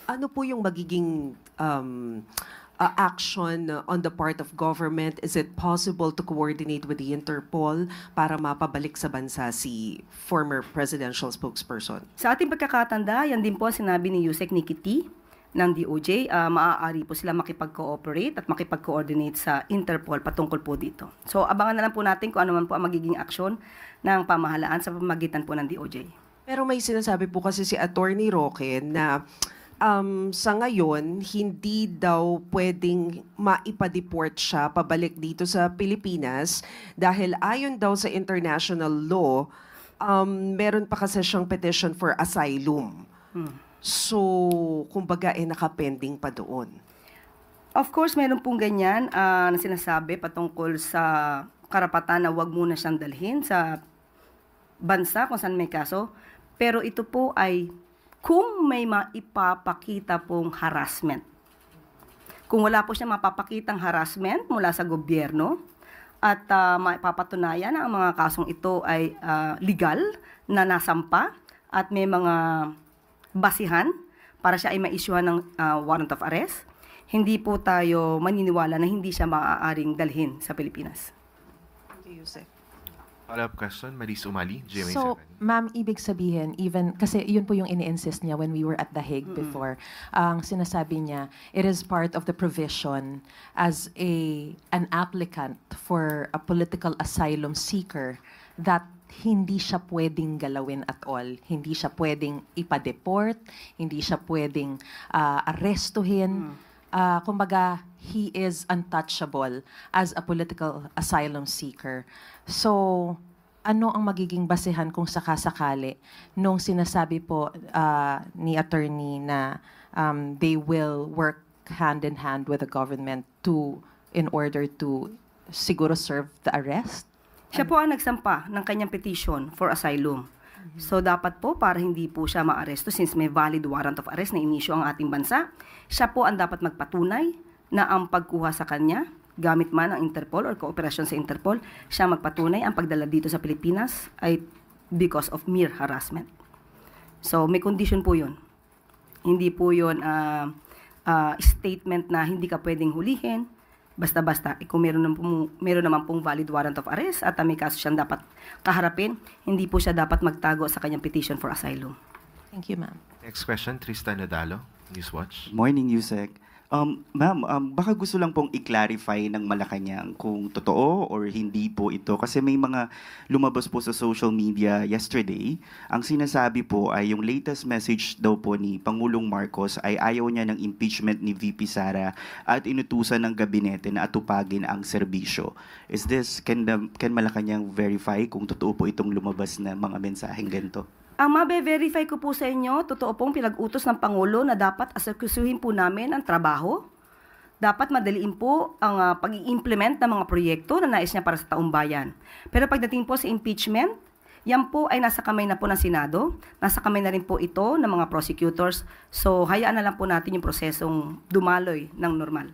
ano po yung magiging action on the part of government? Is it possible to coordinate with the Interpol para mapabalik sa bansa si former presidential spokesperson? Sa ating pagkakatanda, yan din po ang sinabi ni Yusek Nikki T ng DOJ, maaari po sila makipag-cooperate at makipag-coordinate sa Interpol patungkol po dito. So abangan na lang po natin kung ano man po ang magiging aksyon ng pamahalaan sa pamamagitan po ng DOJ. Pero may sinasabi po kasi si Attorney Roque na sa ngayon, hindi daw pwedeng maipa-deport siya pabalik dito sa Pilipinas dahil ayon daw sa international law, meron pa kasi siyang petition for asylum. So, kumbaga, nakapending pa doon. Of course, meron pong ganyan na sinasabi patungkol sa karapatan na wag muna siyang dalhin sa bansa kung saan may kaso. Pero ito po ay kung may maipapakita pong harassment. Kung wala po siya mapapakitang harassment mula sa gobyerno at maipapatunayan na ang mga kasong ito ay legal na nasampa at may mga basihan para siya ay ma-issuehan ng warrant of arrest, hindi po tayo maniniwala na hindi siya maaaring dalhin sa Pilipinas. Thank you, Yusek. Follow-up question, Maris Umali, GMA7. So, ma'am, ibig sabihin, even, kasi yun po yung ini-insist niya when we were at The Hague before, ang sinasabi niya, it is part of the provision as an applicant for a political asylum seeker that hindi siya pwedeng galawin at all. Hindi siya pwedeng ipa-deport, hindi siya pwedeng arrestuhin. Kumbaga, he is untouchable as a political asylum seeker. So, ano ang magiging basehan kung sakasakali nung sinasabi po ni attorney na they will work hand in hand with the government in order to siguro serve the arrest? Siya po ang nagsampa ng kanyang petition for asylum. So dapat po para hindi po siya maaresto since may valid warrant of arrest na inisyu ang ating bansa, siya po ang dapat magpatunay na ang pagkuha sa kanya, gamit man ang Interpol or kooperasyon sa Interpol, siya magpatunay ang pagdala dito sa Pilipinas ay because of mere harassment. So may condition po yun. Hindi po yun statement na hindi ka pwedeng hulihin, basta-basta, kung meron naman pong valid warrant of arrest at may kaso siyang dapat kaharapin, hindi po siya dapat magtago sa kanyang petition for asylum. Thank you, ma'am. Next question, Tristan Nadalo, Newswatch. Morning, Yusek. Ma'am, baka gusto lang pong i-clarify ng Malacanang kung totoo or hindi po ito. Kasi may mga lumabas po sa social media yesterday. Ang sinasabi po ay yung latest message daw po ni Pangulong Marcos ay ayaw niya ng impeachment ni VP Sara at inutusan ng gabinete na atupagin ang serbisyo. Can Malacanang verify kung totoo po itong lumabas na mga mensaheng ganito? Ang mabe-verify ko po sa inyo, totoo pong pinag-utos ng Pangulo na dapat asekusuhin po namin ang trabaho. Dapat madaliin po ang pag-i-implement ng mga proyekto na nais niya para sa taong bayan. Pero pagdating po sa impeachment, yan po ay nasa kamay na po ng Senado. Nasa kamay na rin po ito ng mga prosecutors. So hayaan na lang po natin yung prosesong dumaloy ng normal.